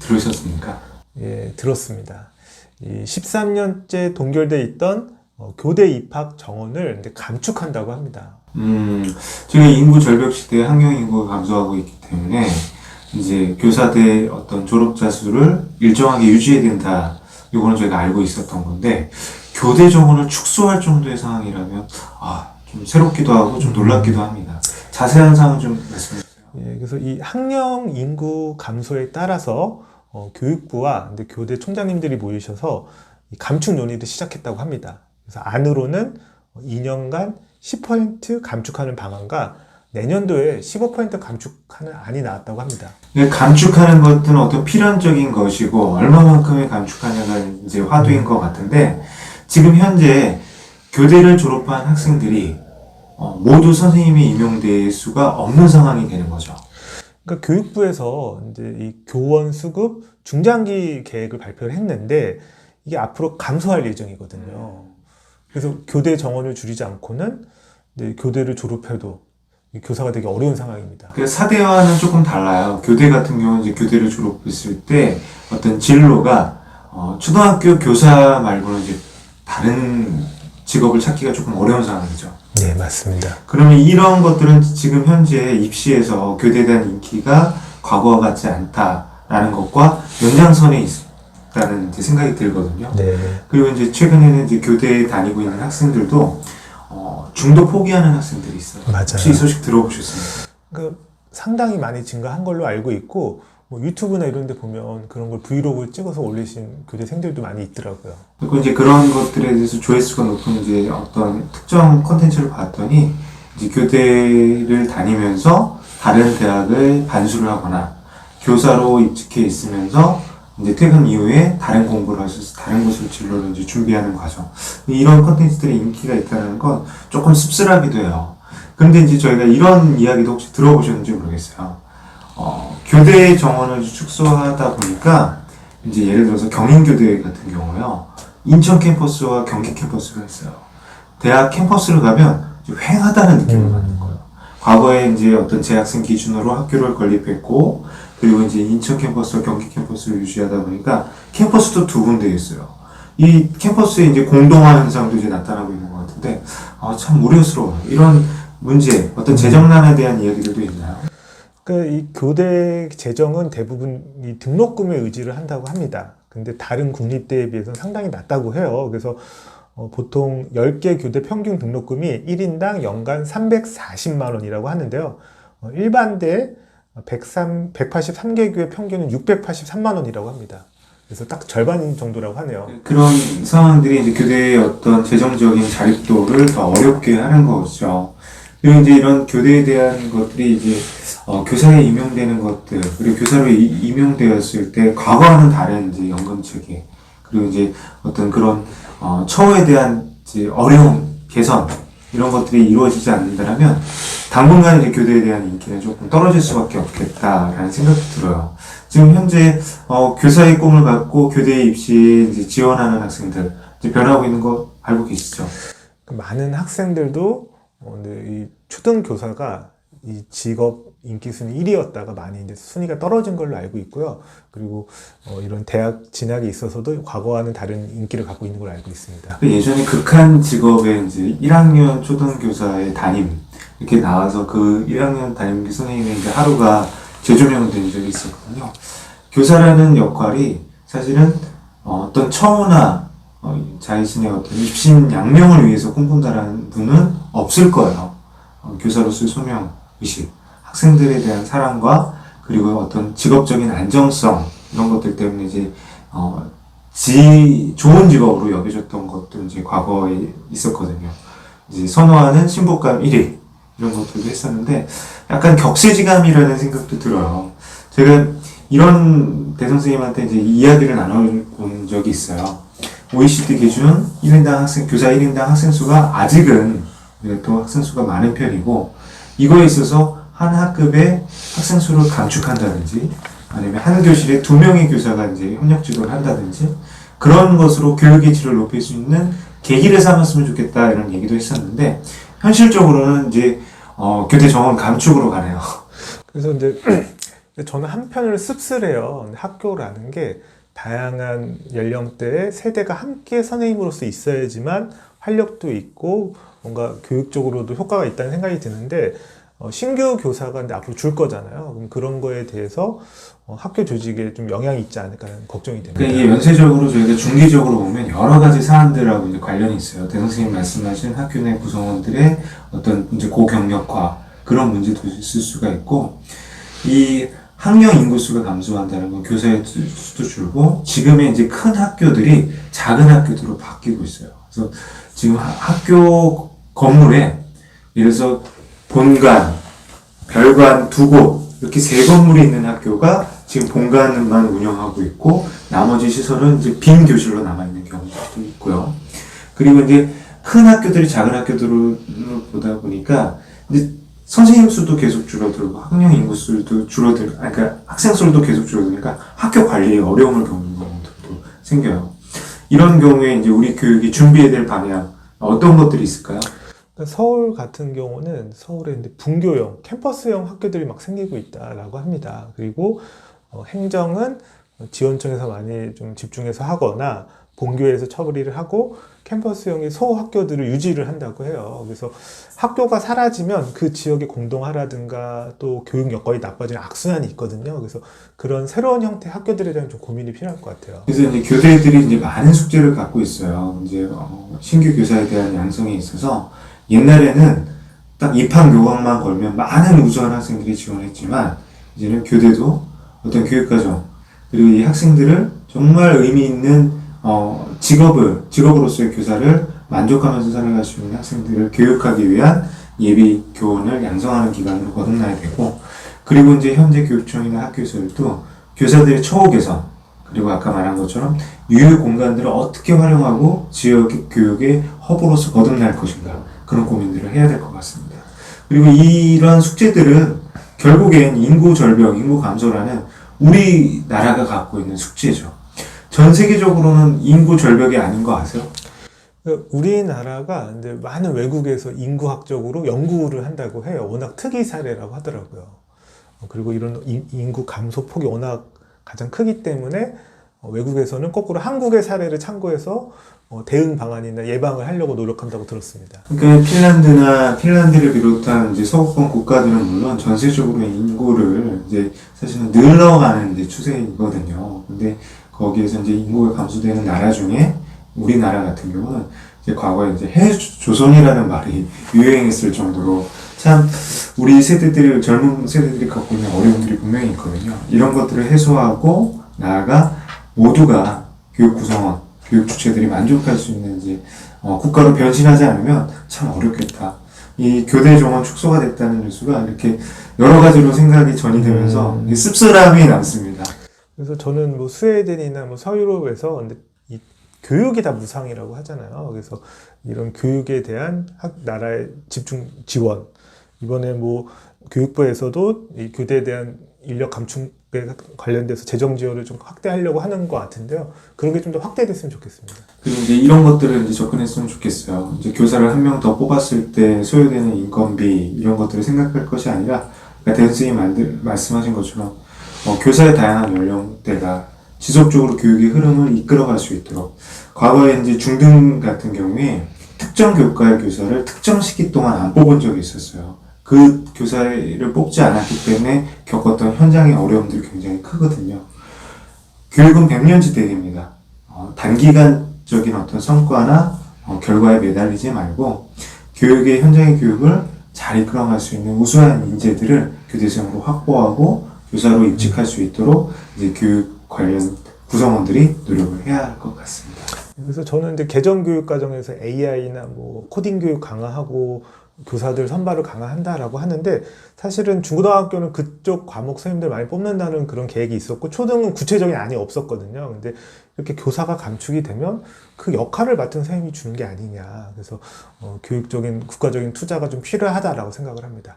들으셨습니까? 예, 들었습니다. 이 13년째 동결돼 있던 교대 입학 정원을 이제 감축한다고 합니다. 지금 인구 절벽 시대에 학령 인구가 감소하고 있기 때문에 이제 교사대 어떤 졸업자 수를 일정하게 유지해야 된다. 이거는 저희가 알고 있었던 건데 교대 정원을 축소할 정도의 상황이라면 좀 새롭기도 하고 좀 놀랍기도 합니다. 자세한 사항은 좀 말씀해 주세요. 예, 그래서 이 학령 인구 감소에 따라서 교육부와 이제 교대 총장님들이 모이셔서 이 감축 논의를 시작했다고 합니다. 그래서 안으로는 2년간 10% 감축하는 방안과 내년도에 15% 감축하는 안이 나왔다고 합니다. 감축하는 것들은 어떤 필연적인 것이고 얼마만큼의 감축하냐가 이제 화두인 것 같은데 지금 현재 교대를 졸업한 학생들이 모두 선생님이 임용될 수가 없는 상황이 되는 거죠. 그러니까 교육부에서 이제 이 교원 수급 중장기 계획을 발표를 했는데 이게 앞으로 감소할 예정이거든요. 그래서 교대 정원을 줄이지 않고는 이제 교대를 졸업해도 교사가 되게 어려운 상황입니다. 그 사대와는 조금 달라요. 교대 같은 경우는 이제 교대를 졸업했을 때 어떤 진로가 초등학교 교사 말고는 이제 다른 직업을 찾기가 조금 어려운 상황이죠. 네, 맞습니다. 그러면 이런 것들은 지금 현재 입시에서 교대에 대한 인기가 과거와 같지 않다라는 것과 연장선에 있다는 이제 생각이 들거든요. 네. 그리고 이제 최근에는 이제 교대에 다니고 있는 학생들도 중도 포기하는 학생들이 있어요. 맞아요. 혹시 이 소식 들어보셨습니까? 그러니까 상당히 많이 증가한 걸로 알고 있고 뭐 유튜브나 이런 데 보면 그런 걸 브이로그 찍어서 올리신 교대생들도 많이 있더라고요. 그리고 이제 그런 것들에 대해서 조회수가 높은 이제 어떤 특정 콘텐츠를 봤더니 이제 교대를 다니면서 다른 대학을 반수를 하거나 교사로 입직해 있으면서 이제 퇴근 이후에 다른 공부를 하셔서 다른 곳을 진로를 이제 준비하는 과정. 이런 콘텐츠들이 인기가 있다는 건 조금 씁쓸하기도 해요. 그런데 이제 저희가 이런 이야기도 혹시 들어보셨는지 모르겠어요. 교대 정원을 축소하다 보니까 이제 예를 들어서 경인교대 같은 경우요. 인천 캠퍼스와 경기 캠퍼스가 있어요. 대학 캠퍼스를 가면 휑하다는 느낌을 받는 거예요. 과거에 이제 어떤 재학생 기준으로 학교를 건립했고 그리고 이제 인천 캠퍼스와 경기 캠퍼스를 유지하다 보니까 캠퍼스도 두 군데 있어요. 이 캠퍼스에 이제 공동화 현상도 이제 나타나고 있는 것 같은데, 참 우려스러워요. 이런 문제, 어떤 재정난에 대한 이야기들도 있나요? 그러니까 이 교대 재정은 대부분 이 등록금에 의지를 한다고 합니다. 근데 다른 국립대에 비해서는 상당히 낮다고 해요. 그래서 보통 10개 교대 평균 등록금이 1인당 연간 340만 원이라고 하는데요. 일반대 183개 교의 평균은 683만 원이라고 합니다. 그래서 딱 절반 정도라고 하네요. 그런 상황들이 이제 교대의 어떤 재정적인 자립도를 더 어렵게 하는 거죠. 그리고 이제 이런 교대에 대한 것들이 이제 교사에 임용되는 것들, 그리고 교사로 임용되었을 때 과거와는 다른 이제 연금 체계, 그리고 이제 어떤 그런 처우에 대한 이제 어려움, 개선 이런 것들이 이루어지지 않는다면 당분간 이제 교대에 대한 인기는 조금 떨어질 수밖에 없겠다라는 생각도 들어요. 지금 현재 교사의 꿈을 갖고 교대 입시에 이제 지원하는 학생들 이제 변하고 있는 거 알고 계시죠? 많은 학생들도 이 초등 교사가 이 직업 인기 순위 1위였다가 많이 이제 순위가 떨어진 걸로 알고 있고요. 그리고 이런 대학 진학에 있어서도 과거와는 다른 인기를 갖고 있는 걸로 알고 있습니다. 예전에 극한 직업의 이제 1학년 초등교사의 담임 이렇게 나와서 그 1학년 담임 선생님의 이제 하루가 재조명된 적이 있었거든요. 교사라는 역할이 사실은 어떤 처우나 자신의 어떤 입신 양명을 위해서 꿈꾼다라는 분은 없을 거예요. 교사로서의 소명 의식, 학생들에 대한 사랑과 그리고 어떤 직업적인 안정성 이런 것들 때문에 이제 좋은 직업으로 여겨졌던 것도 이제 과거에 있었거든요. 이제 선호하는 신복감 1위 이런 것들도 했었는데 약간 격세지감이라는 생각도 들어요. 제가 이런 대선생님한테 이제 이야기를 나눠본 적이 있어요. OECD 기준 1인당 학생, 교사 1인당 학생 수가 아직은 또 학생 수가 많은 편이고 이거에 있어서 한 학급의 학생 수를 감축한다든지 아니면 한 교실에 2명의 교사가 이제 협력 지도를 한다든지 그런 것으로 교육의 질을 높일 수 있는 계기를 삼았으면 좋겠다 이런 얘기도 했었는데 현실적으로는 이제 교대 정원 감축으로 가네요. 그래서 이제 근데 저는 한편으로 씁쓸해요. 근데 학교라는 게 다양한 연령대의 세대가 함께 선생님으로서 있어야지만 활력도 있고 뭔가 교육적으로도 효과가 있다는 생각이 드는데 신규 교사가 이제 앞으로 줄 거잖아요. 그럼 그런 거에 대해서 학교 조직에 좀 영향이 있지 않을까라는 걱정이 됩니다. 그러니까 이게 연쇄적으로 저희가 중기적으로 보면 여러 가지 사안들하고 이제 관련이 있어요. 대 선생님 말씀하신 학교 내 구성원들의 어떤 이제 고경력화 그런 문제도 있을 수가 있고, 이 학령 인구수가 감소한다는 건 교사의 수도 줄고 지금의 이제 큰 학교들이 작은 학교들로 바뀌고 있어요. 그래서 지금 학교 건물에 예를 들어서 본관, 별관 두 곳 이렇게 세 건물이 있는 학교가 지금 본관만 운영하고 있고 나머지 시설은 이제 빈 교실로 남아있는 경우도 있고요. 그리고 이제 큰 학교들이 작은 학교들을 보다 보니까 이제 선생님 수도 계속 줄어들고 학령 인구 수도 그러니까 학생 수도 계속 줄어드니까 학교 관리에 어려움을 겪는 경우도 생겨요. 이런 경우에 이제 우리 교육이 준비해야 될 방향 어떤 것들이 있을까요? 서울 같은 경우는 서울에 이제 분교형, 캠퍼스형 학교들이 막 생기고 있다라고 합니다. 그리고 행정은 지원청에서 많이 좀 집중해서 하거나 본교에서 처리를 하고 캠퍼스형의 소학교들을 유지를 한다고 해요. 그래서 학교가 사라지면 그 지역의 공동화라든가 또 교육 여건이 나빠지는 악순환이 있거든요. 그래서 그런 새로운 형태의 학교들에 대한 좀 고민이 필요할 것 같아요. 그래서 이제 교대들이 이제 많은 숙제를 갖고 있어요. 이제 신규 교사에 대한 양성에 있어서 옛날에는 딱 입학 요강만 걸면 많은 우수한 학생들이 지원했지만 이제는 교대도 어떤 교육과정 그리고 이 학생들을 정말 의미 있는 직업으로서의 교사를 만족하면서 살아갈 수 있는 학생들을 교육하기 위한 예비 교원을 양성하는 기관으로 거듭나야 되고, 그리고 이제 현재 교육청이나 학교에서도 교사들의 처우 개선, 그리고 아까 말한 것처럼 유휴 공간들을 어떻게 활용하고 지역 교육의 허브로서 거듭날 것인가, 그런 고민들을 해야 될 것 같습니다. 그리고 이런 숙제들은 결국엔 인구 절벽, 인구 감소라는 우리나라가 갖고 있는 숙제죠. 전 세계적으로는 인구 절벽이 아닌 거 아세요? 우리나라가 이제 많은 외국에서 인구학적으로 연구를 한다고 해요. 워낙 특이 사례라고 하더라고요. 그리고 이런 인구 감소 폭이 워낙 가장 크기 때문에 외국에서는 거꾸로 한국의 사례를 참고해서 대응 방안이나 예방을 하려고 노력한다고 들었습니다. 그러니까 핀란드를 비롯한 이제 서구권 국가들은 물론 전세적으로 인구를 이제 사실은 늘어가는 이제 추세이거든요. 근데 거기에서 이제 인구가 감소되는 나라 중에 우리나라 같은 경우는 이제 과거에 이제 해조선이라는 말이 유행했을 정도로 참 우리 세대들이 젊은 세대들이 갖고 있는 어려움들이 분명히 있거든요. 이런 것들을 해소하고 나아가 모두가 교육 구성원, 교육 주체들이 만족할 수 있는 이제 국가로 변신하지 않으면 참 어렵겠다. 이 교대 정원 축소가 됐다는 뉴스가 이렇게 여러 가지로 생각이 전이되면서 씁쓸함이 남습니다. 그래서 저는 뭐 스웨덴이나 뭐 서유럽에서 근데 이 교육이 다 무상이라고 하잖아요. 그래서 이런 교육에 대한 나라의 집중 지원, 이번에 뭐 교육부에서도 이 교대에 대한 인력 감축에 관련돼서 재정 지원을 좀 확대하려고 하는 것 같은데요. 그런 게 좀 더 확대됐으면 좋겠습니다. 그리고 이제 이런 것들을 이제 접근했으면 좋겠어요. 이제 교사를 한 명 더 뽑았을 때 소요되는 인건비 이런 것들을 생각할 것이 아니라, 그러니까 대 선생님 말씀하신 것처럼 교사의 다양한 연령대가 지속적으로 교육의 흐름을 이끌어갈 수 있도록, 과거에 이제 중등 같은 경우에 특정 교과의 교사를 특정 시기 동안 안 뽑은 적이 있었어요. 그 교사를 뽑지 않았기 때문에 겪었던 현장의 어려움들이 굉장히 크거든요. 교육은 100년지대입니다. 단기간적인 어떤 성과나 결과에 매달리지 말고 교육의 현장의 교육을 잘 이끌어갈 수 있는 우수한 인재들을 교대생으로 확보하고 교사로 입직할 수 있도록 이제 교육 관련 구성원들이 노력을 해야 할 것 같습니다. 그래서 저는 이제 개정 교육 과정에서 AI나 뭐 코딩 교육 강화하고 교사들 선발을 강화한다라고 하는데, 사실은 중고등학교는 그쪽 과목 선생님들 많이 뽑는다는 그런 계획이 있었고 초등은 구체적인 안이 없었거든요. 근데 이렇게 교사가 감축이 되면 그 역할을 맡은 선생님이 주는 게 아니냐. 그래서 교육적인 국가적인 투자가 좀 필요하다라고 생각을 합니다.